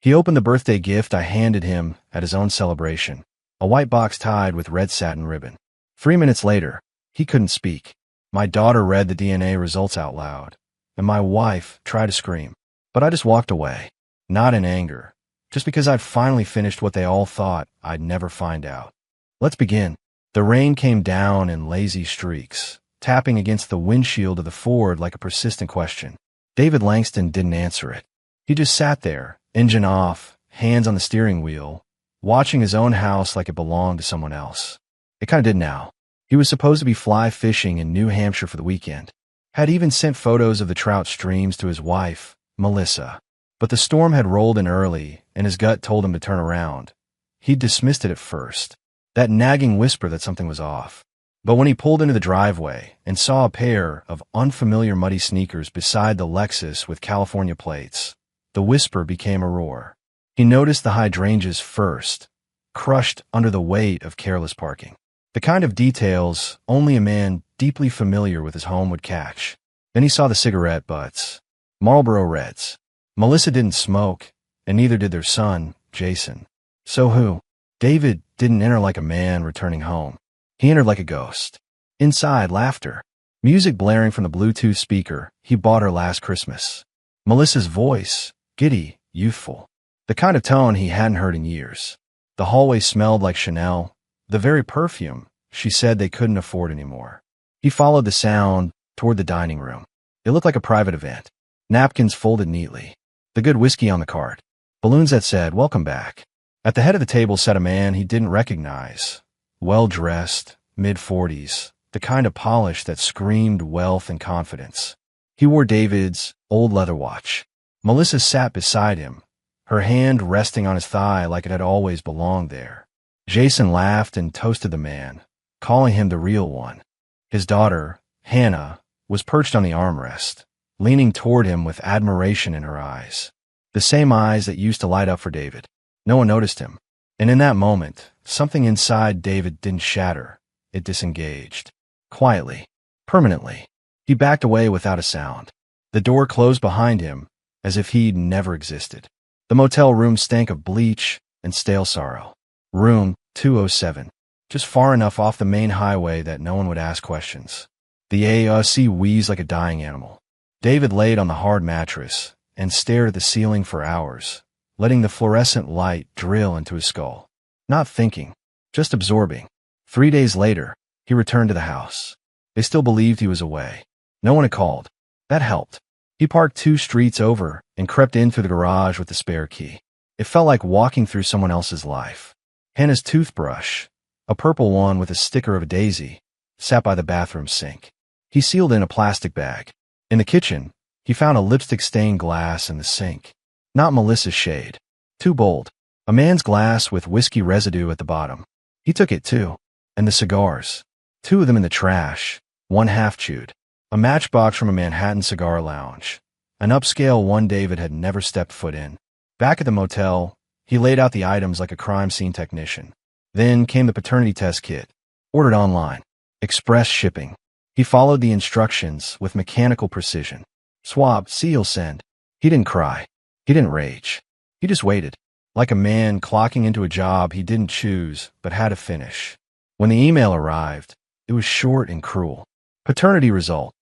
He opened the birthday gift I handed him at his own celebration, a white box tied with red satin ribbon. 3 minutes later, he couldn't speak. My daughter read the DNA results out loud, and my wife tried to scream. But I just walked away, not in anger, just because I'd finally finished what they all thought I'd never find out. Let's begin. The rain came down in lazy streaks, tapping against the windshield of the Ford like a persistent question. David Langston didn't answer it. He just sat there, engine off, hands on the steering wheel, watching his own house like it belonged to someone else. It kind of did now. He was supposed to be fly fishing in New Hampshire for the weekend. Had even sent photos of the trout streams to his wife, Melissa. But the storm had rolled in early, and his gut told him to turn around. He'd dismissed it at first, that nagging whisper that something was off. But when he pulled into the driveway and saw a pair of unfamiliar muddy sneakers beside the Lexus with California plates, the whisper became a roar. He noticed the hydrangeas first, crushed under the weight of careless parking. The kind of details only a man deeply familiar with his home would catch. Then he saw the cigarette butts, Marlboro Reds. Melissa didn't smoke, and neither did their son, Jason. So who? David didn't enter like a man returning home. He entered like a ghost. Inside, laughter. Music blaring from the Bluetooth speaker he bought her last Christmas. Melissa's voice, giddy, youthful. The kind of tone he hadn't heard in years. The hallway smelled like Chanel, the very perfume she said they couldn't afford anymore. He followed the sound toward the dining room. It looked like a private event. Napkins folded neatly. The good whiskey on the cart. Balloons that said, "Welcome back." At the head of the table sat a man he didn't recognize. Well-dressed, mid-40s, the kind of polish that screamed wealth and confidence. He wore David's old leather watch. Melissa sat beside him, her hand resting on his thigh like it had always belonged there. Jason laughed and toasted the man, calling him the real one. His daughter, Hannah, was perched on the armrest, leaning toward him with admiration in her eyes. The same eyes that used to light up for David. No one noticed him. And in that moment, something inside David didn't shatter. It disengaged. Quietly. Permanently. He backed away without a sound. The door closed behind him, as if he'd never existed. The motel room stank of bleach and stale sorrow. Room 207. Just far enough off the main highway that no one would ask questions. The AC wheezed like a dying animal. David laid on the hard mattress and stared at the ceiling for hours, letting the fluorescent light drill into his skull. Not thinking, just absorbing. 3 days later, he returned to the house. They still believed he was away. No one had called. That helped. He parked 2 streets over and crept in through the garage with the spare key. It felt like walking through someone else's life. Hannah's toothbrush, a purple one with a sticker of a daisy, sat by the bathroom sink. He sealed in a plastic bag. In the kitchen, he found a lipstick-stained glass in the sink. Not Melissa's shade. Too bold. A man's glass with whiskey residue at the bottom. He took it too. And the cigars. 2 of them in the trash, 1 half-chewed. A matchbox from a Manhattan cigar lounge. An upscale one David had never stepped foot in. Back at the motel, he laid out the items like a crime scene technician. Then came the paternity test kit. Ordered online. Express shipping. He followed the instructions with mechanical precision. Swab, seal, send. He didn't cry. He didn't rage. He just waited. Like a man clocking into a job he didn't choose but had to finish. When the email arrived, it was short and cruel. Paternity result.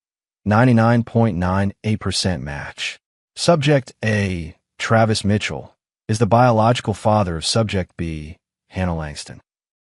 99.98% match. Subject A, Travis Mitchell, is the biological father of Subject B, Hannah Langston.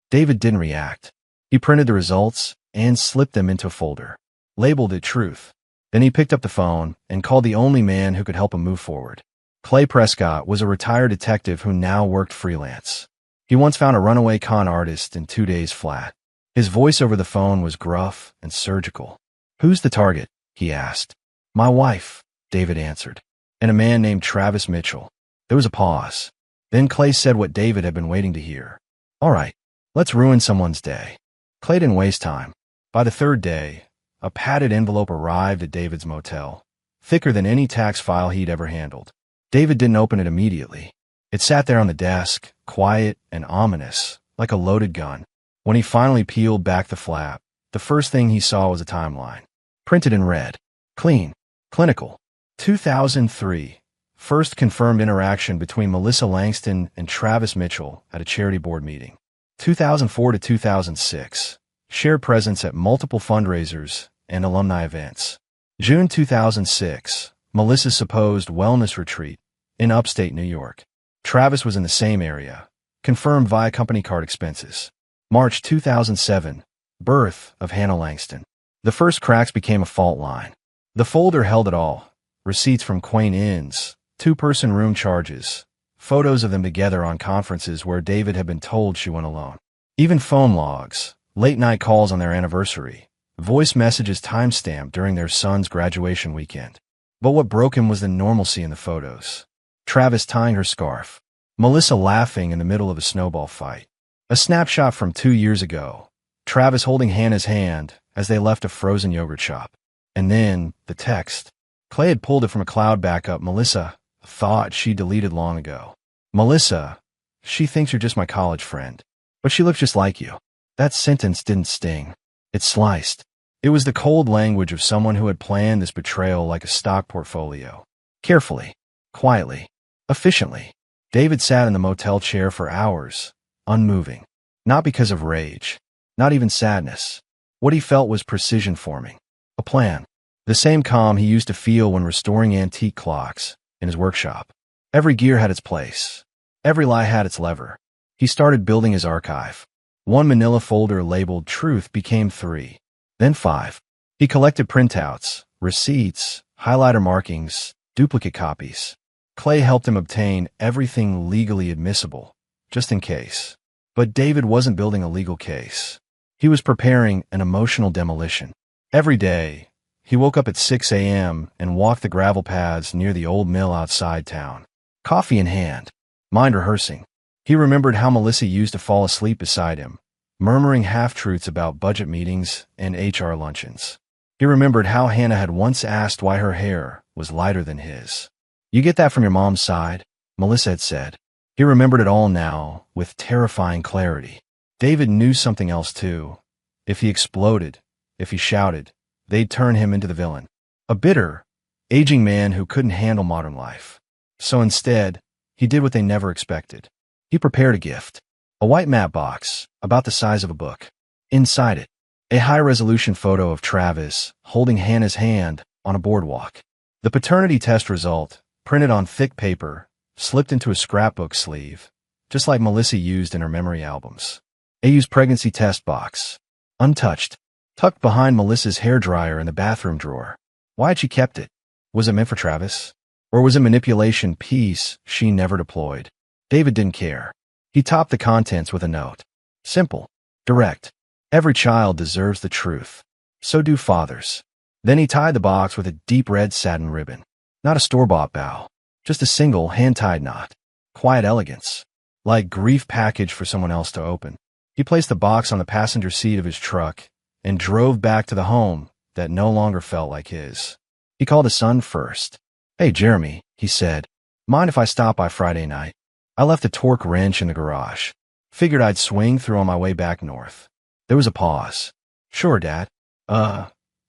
David didn't react. He printed the results and slipped them into a folder. Labeled it truth. Then he picked up the phone and called the only man who could help him move forward. Clay Prescott was a retired detective who now worked freelance. He once found a runaway con artist in 2 days flat. His voice over the phone was gruff and surgical. "Who's the target?" he asked. "My wife," David answered. "And a man named Travis Mitchell." There was a pause. Then Clay said what David had been waiting to hear. "All right, let's ruin someone's day." Clay didn't waste time. By the 3rd day, a padded envelope arrived at David's motel, thicker than any tax file he'd ever handled. David didn't open it immediately. It sat there on the desk, quiet and ominous, like a loaded gun. When he finally peeled back the flap, the first thing he saw was a timeline. Printed in red. Clean. Clinical. 2003. First confirmed interaction between Melissa Langston and Travis Mitchell at a charity board meeting. 2004 to 2006. Shared presence at multiple fundraisers and alumni events. June 2006. Melissa's supposed wellness retreat in upstate New York. Travis was in the same area. Confirmed via company card expenses. March 2007. Birth of Hannah Langston. The first cracks became a fault line. The folder held it all. Receipts from Quain Inns, two-person room charges, photos of them together on conferences where David had been told she went alone. Even phone logs, late-night calls on their anniversary, voice messages timestamped during their son's graduation weekend. But what broke him was the normalcy in the photos. Travis tying her scarf. Melissa laughing in the middle of a snowball fight. A snapshot from 2 years ago. Travis holding Hannah's hand as they left a frozen yogurt shop. And then, the text. Clay had pulled it from a cloud backup Melissa thought she deleted long ago. Melissa, she thinks you're just my college friend. But she looks just like you. That sentence didn't sting. It sliced. It was the cold language of someone who had planned this betrayal like a stock portfolio. Carefully, quietly, efficiently. David sat in the motel chair for hours, unmoving. Not because of rage. Not even sadness. What he felt was precision forming. A plan. The same calm he used to feel when restoring antique clocks in his workshop. Every gear had its place. Every lie had its lever. He started building his archive. One manila folder labeled Truth became 3, then 5. He collected printouts, receipts, highlighter markings, duplicate copies. Clay helped him obtain everything legally admissible, just in case. But David wasn't building a legal case. He was preparing an emotional demolition. Every day, he woke up at 6 a.m. and walked the gravel paths near the old mill outside town. Coffee in hand, mind rehearsing. He remembered how Melissa used to fall asleep beside him, murmuring half-truths about budget meetings and HR luncheons. He remembered how Hannah had once asked why her hair was lighter than his. "You get that from your mom's side," Melissa had said. He remembered it all now, with terrifying clarity. David knew something else too. If he exploded, if he shouted, they'd turn him into the villain. A bitter, aging man who couldn't handle modern life. So instead, he did what they never expected. He prepared a gift. A white matte box, about the size of a book. Inside it, a high-resolution photo of Travis holding Hannah's hand on a boardwalk. The paternity test result, printed on thick paper, slipped into a scrapbook sleeve, just like Melissa used in her memory albums. A used pregnancy test box, untouched, tucked behind Melissa's hairdryer in the bathroom drawer. Why had she kept it? Was it meant for Travis? Or was it manipulation piece she never deployed? David didn't care. He topped the contents with a note. Simple. Direct. Every child deserves the truth. So do fathers. Then he tied the box with a deep red satin ribbon. Not a store-bought bow. Just a single hand-tied knot. Quiet elegance. Like grief package for someone else to open. He placed the box on the passenger seat of his truck and drove back to the home that no longer felt like his. He called his son first. "Hey, Jeremy," he said. "Mind if I stop by Friday night? I left a torque wrench in the garage. Figured I'd swing through on my way back north." There was a pause. "Sure, Dad.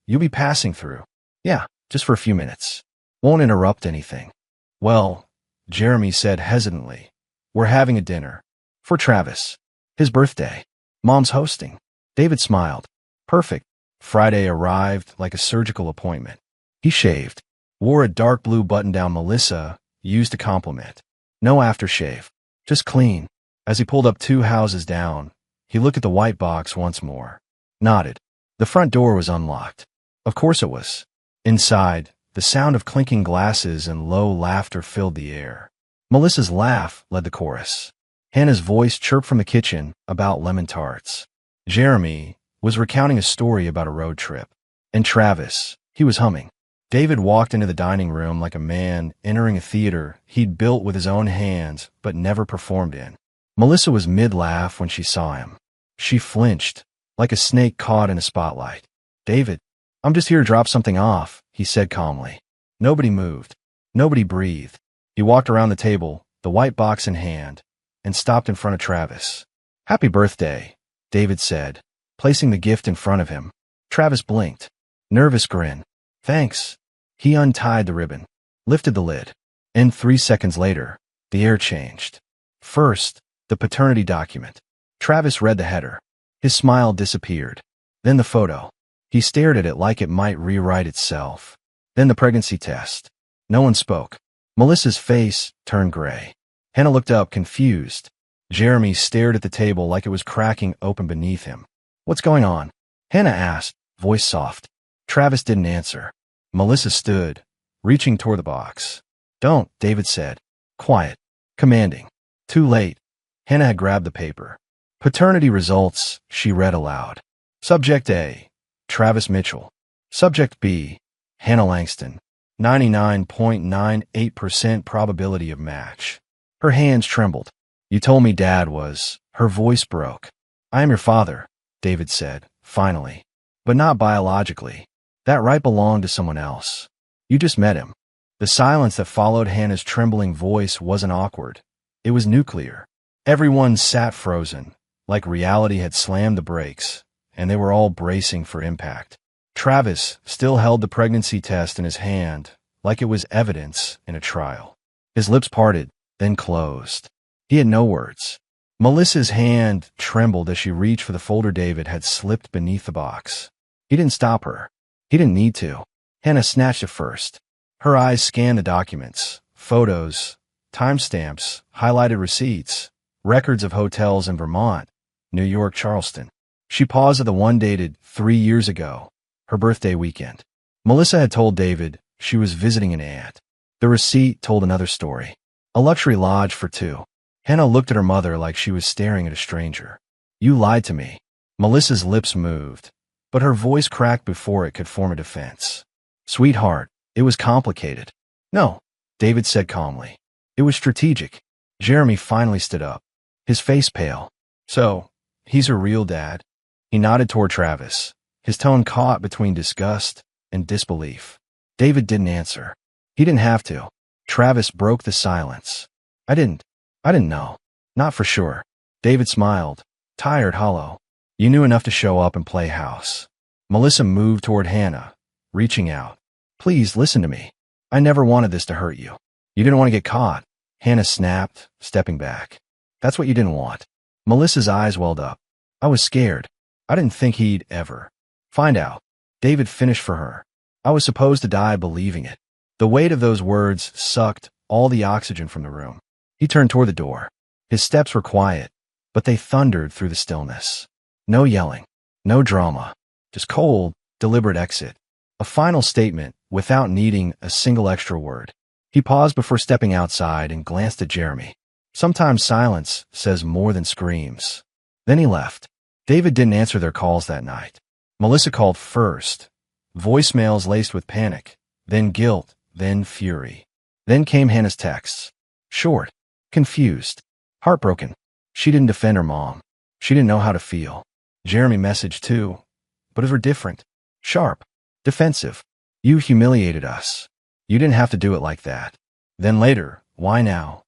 You'll be passing through?" "Yeah, just for a few minutes. Won't interrupt anything." "Well," Jeremy said hesitantly, "we're having a dinner. For Travis. His birthday. Mom's hosting." David smiled. Perfect. Friday arrived like a surgical appointment. He shaved. Wore a dark blue button-down Melissa used to compliment. No aftershave. Just clean. As he pulled up 2 houses down, he looked at the white box once more. Nodded. The front door was unlocked. Of course it was. Inside, the sound of clinking glasses and low laughter filled the air. Melissa's laugh led the chorus. Hannah's voice chirped from the kitchen about lemon tarts. Jeremy was recounting a story about a road trip. And Travis, he was humming. David walked into the dining room like a man entering a theater he'd built with his own hands but never performed in. Melissa was mid-laugh when she saw him. She flinched, like a snake caught in a spotlight. "David, I'm just here to drop something off," he said calmly. Nobody moved. Nobody breathed. He walked around the table, the white box in hand, and stopped in front of Travis. "Happy birthday," David said, placing the gift in front of him. Travis blinked. Nervous grin. "Thanks." He untied the ribbon, lifted the lid. And 3 seconds later, the air changed. First, the paternity document. Travis read the header. His smile disappeared. Then the photo. He stared at it like it might rewrite itself. Then the pregnancy test. No one spoke. Melissa's face turned gray. Hannah looked up, confused. Jeremy stared at the table like it was cracking open beneath him. "What's going on?" Hannah asked, voice soft. Travis didn't answer. Melissa stood, reaching toward the box. "Don't," David said. Quiet. Commanding. Too late. Hannah had grabbed the paper. "Paternity results," she read aloud. Subject A, Travis Mitchell. Subject B, Hannah Langston. 99.98% probability of match. Her hands trembled. "You told me Dad was..." Her voice broke. "I am your father," David said, finally. "But not biologically. That right belonged to someone else. You just met him." The silence that followed Hannah's trembling voice wasn't awkward. It was nuclear. Everyone sat frozen, like reality had slammed the brakes, and they were all bracing for impact. Travis still held the pregnancy test in his hand, like it was evidence in a trial. His lips parted, then closed. He had no words. Melissa's hand trembled as she reached for the folder David had slipped beneath the box. He didn't stop her. He didn't need to. Hannah snatched it first. Her eyes scanned the documents, photos, timestamps, highlighted receipts, records of hotels in Vermont, New York, Charleston. She paused at the one dated 3 years ago, her birthday weekend. Melissa had told David she was visiting an aunt. The receipt told another story. A luxury lodge for two. Hannah looked at her mother like she was staring at a stranger. "You lied to me." Melissa's lips moved, but her voice cracked before it could form a defense. "Sweetheart, it was complicated." "No," David said calmly. "It was strategic." Jeremy finally stood up, his face pale. "So, he's her real dad?" He nodded toward Travis, his tone caught between disgust and disbelief. David didn't answer. He didn't have to. Travis broke the silence. I didn't know. Not for sure." David smiled, tired, hollow. "You knew enough to show up and play house." Melissa moved toward Hannah, reaching out. "Please listen to me. I never wanted this to hurt you. You didn't want to get caught." Hannah snapped, stepping back. "That's what you didn't want." Melissa's eyes welled up. "I was scared. I didn't think he'd ever find out." David finished for her. "I was supposed to die believing it." The weight of those words sucked all the oxygen from the room. He turned toward the door. His steps were quiet, but they thundered through the stillness. No yelling, no drama, just cold, deliberate exit. A final statement without needing a single extra word. He paused before stepping outside and glanced at Jeremy. Sometimes silence says more than screams. Then he left. David didn't answer their calls that night. Melissa called first. Voicemails laced with panic, then guilt, then fury. Then came Hannah's texts. Short, confused, heartbroken. She didn't defend her mom. She didn't know how to feel. Jeremy messaged too, but it was different. Sharp, defensive. "You humiliated us. You didn't have to do it like that." Then later, "Why now?"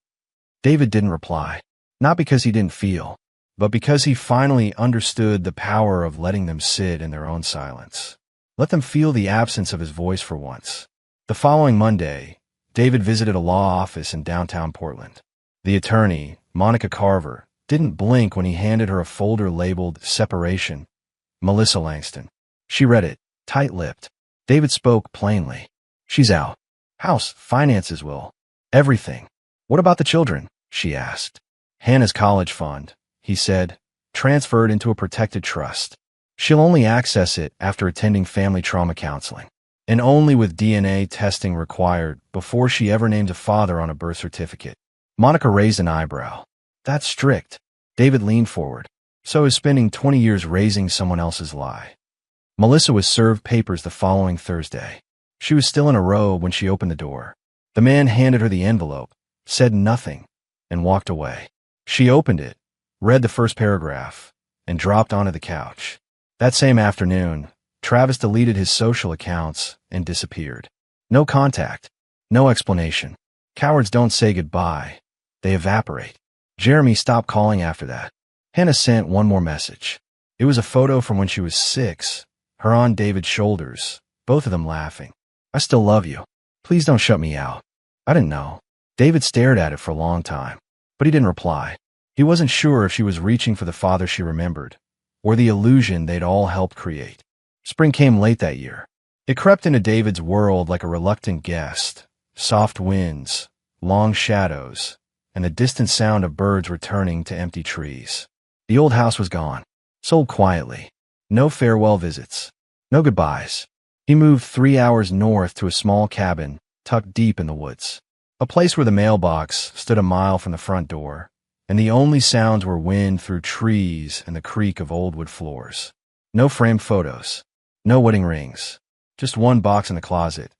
David didn't reply. Not because he didn't feel, but because he finally understood the power of letting them sit in their own silence. Let them feel the absence of his voice for once. The following Monday, David visited a law office in downtown Portland. The attorney, Monica Carver, didn't blink when he handed her a folder labeled Separation, Melissa Langston. She read it, tight-lipped. David spoke plainly. "She's out. House, finances, will. Everything." "What about the children?" she asked. "Hannah's college fund," he said, "transferred into a protected trust. She'll only access it after attending family trauma counseling, and only with DNA testing required before she ever named a father on a birth certificate." Monica raised an eyebrow. "That's strict." David leaned forward. "So is spending 20 years raising someone else's lie." Melissa was served papers the following Thursday. She was still in a robe when she opened the door. The man handed her the envelope, said nothing, and walked away. She opened it, read the first paragraph, and dropped onto the couch. That same afternoon, Travis deleted his social accounts and disappeared. No contact, no explanation. Cowards don't say goodbye. They evaporate. Jeremy stopped calling after that. Hannah sent one more message. It was a photo from when she was 6, her on David's shoulders, both of them laughing. "I still love you. Please don't shut me out. I didn't know." David stared at it for a long time, but he didn't reply. He wasn't sure if she was reaching for the father she remembered, or the illusion they'd all helped create. Spring came late that year. It crept into David's world like a reluctant guest. Soft winds, long shadows, and the distant sound of birds returning to empty trees. The old house was gone, sold quietly. No farewell visits, no goodbyes. He moved 3 hours north to a small cabin tucked deep in the woods, a place where the mailbox stood a mile from the front door, and the only sounds were wind through trees and the creak of old wood floors. No framed photos, no wedding rings, just one box in the closet,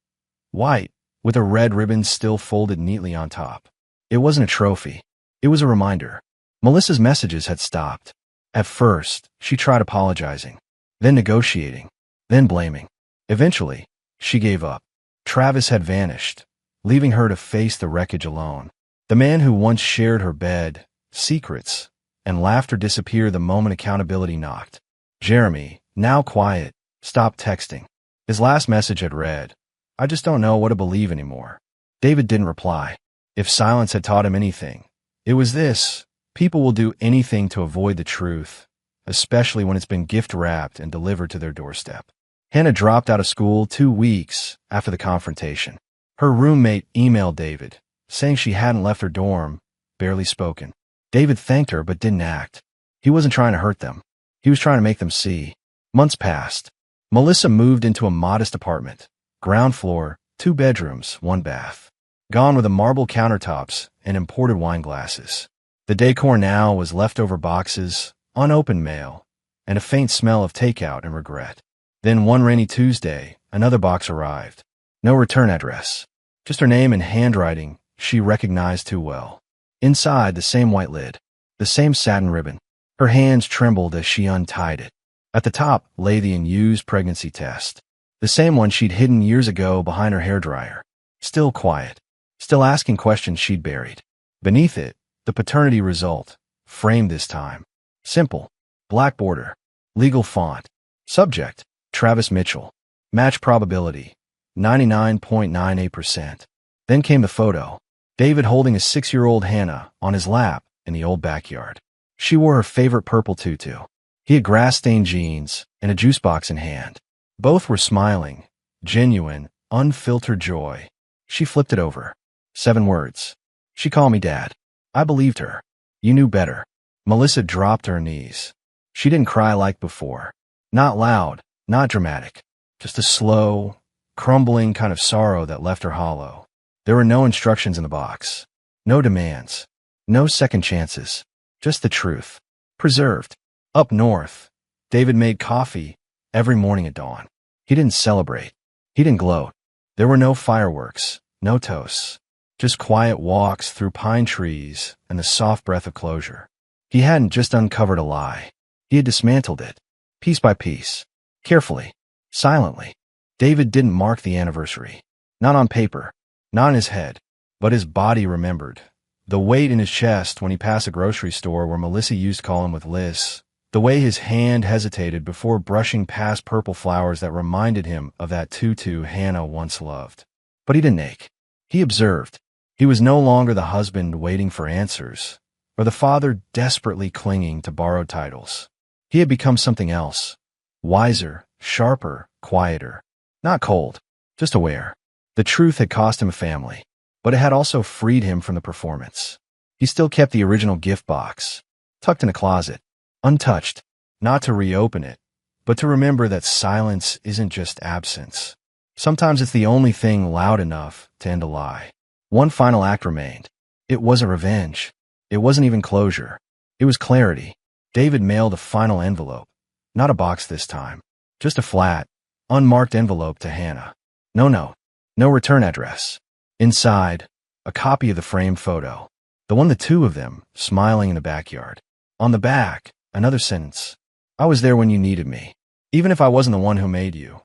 white, with a red ribbon still folded neatly on top. It wasn't a trophy. It was a reminder. Melissa's messages had stopped. At first, she tried apologizing, then negotiating, then blaming. Eventually, she gave up. Travis had vanished, leaving her to face the wreckage alone. The man who once shared her bed, secrets, and laughter disappeared the moment accountability knocked. Jeremy, now quiet, stopped texting. His last message had read, "I just don't know what to believe anymore." David didn't reply. If silence had taught him anything, it was this: people will do anything to avoid the truth, especially when it's been gift-wrapped and delivered to their doorstep. Hannah dropped out of school 2 weeks after the confrontation. Her roommate emailed David, saying she hadn't left her dorm, barely spoken. David thanked her but didn't act. He wasn't trying to hurt them. He was trying to make them see. Months passed. Melissa moved into a modest apartment. Ground floor, 2 bedrooms, 1 bath. Gone were the marble countertops and imported wine glasses. The decor now was leftover boxes, unopened mail, and a faint smell of takeout and regret. Then one rainy Tuesday, another box arrived. No return address. Just her name and handwriting she recognized too well. Inside, the same white lid, the same satin ribbon. Her hands trembled as she untied it. At the top lay the unused pregnancy test, the same one she'd hidden years ago behind her hairdryer. Still quiet, still asking questions she'd buried. Beneath it, the paternity result, framed this time. Simple, black border, legal font. Subject, Travis Mitchell. Match probability, 99.98%. Then came the photo. David holding a 6-year-old Hannah on his lap in the old backyard. She wore her favorite purple tutu. He had grass-stained jeans and a juice box in hand. Both were smiling, genuine, unfiltered joy. She flipped it over. 7 words. "She called me Dad." I believed her. "You knew better." Melissa dropped to her knees. She didn't cry like before. Not loud, not dramatic. Just a slow, crumbling kind of sorrow that left her hollow. There were no instructions in the box. No demands. No second chances. Just the truth. Preserved. Up north, David made coffee every morning at dawn. He didn't celebrate. He didn't gloat. There were no fireworks, no toasts. Just quiet walks through pine trees and the soft breath of closure. He hadn't just uncovered a lie. He had dismantled it, piece by piece, carefully, silently. David didn't mark the anniversary. Not on paper, not in his head, but his body remembered. The weight in his chest when he passed a grocery store where Melissa used to call him with Liz. The way his hand hesitated before brushing past purple flowers that reminded him of that tutu Hannah once loved. But he didn't ache. He observed. He was no longer the husband waiting for answers, or the father desperately clinging to borrowed titles. He had become something else. Wiser, sharper, quieter. Not cold, just aware. The truth had cost him a family, but it had also freed him from the performance. He still kept the original gift box, tucked in a closet, untouched, not to reopen it, but to remember that silence isn't just absence. Sometimes it's the only thing loud enough to end a lie. One final act remained. It wasn't revenge. It wasn't even closure. It was clarity. David mailed a final envelope. Not a box this time. Just a flat, unmarked envelope to Hannah. No note. No return address. Inside, a copy of the framed photo. The one the 2 of them, smiling in the backyard. On the back, another sentence. "I was there when you needed me. Even if I wasn't the one who made you,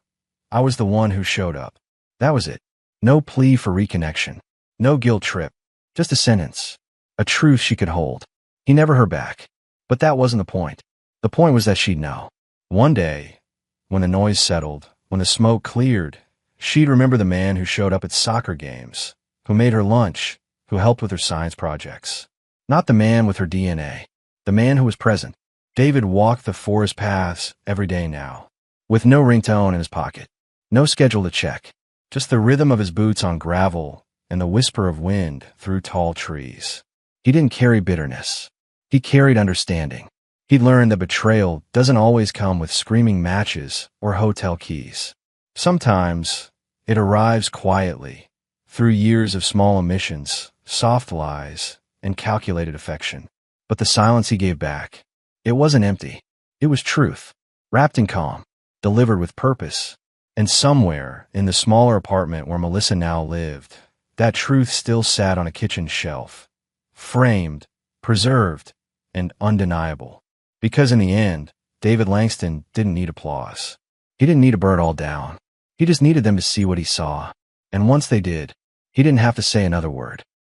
I was the one who showed up." That was it. No plea for reconnection. No guilt trip. Just a sentence. A truth she could hold. He never heard back. But that wasn't the point. The point was that she'd know. One day, when the noise settled, when the smoke cleared, she'd remember the man who showed up at soccer games, who made her lunch, who helped with her science projects. Not the man with her DNA. The man who was present. David walked the forest paths every day now, with no ringtone in his pocket, no schedule to check, just the rhythm of his boots on gravel and the whisper of wind through tall trees. He didn't carry bitterness. He carried understanding. He'd learned that betrayal doesn't always come with screaming matches or hotel keys. Sometimes it arrives quietly, through years of small omissions, soft lies, and calculated affection. But the silence he gave back, it wasn't empty. It was truth, wrapped in calm, delivered with purpose. And somewhere in the smaller apartment where Melissa now lived, that truth still sat on a kitchen shelf, framed, preserved, and undeniable. Because in the end, David Langston didn't need applause. He didn't need to burn it all down. He just needed them to see what he saw. And once they did, he didn't have to say another word.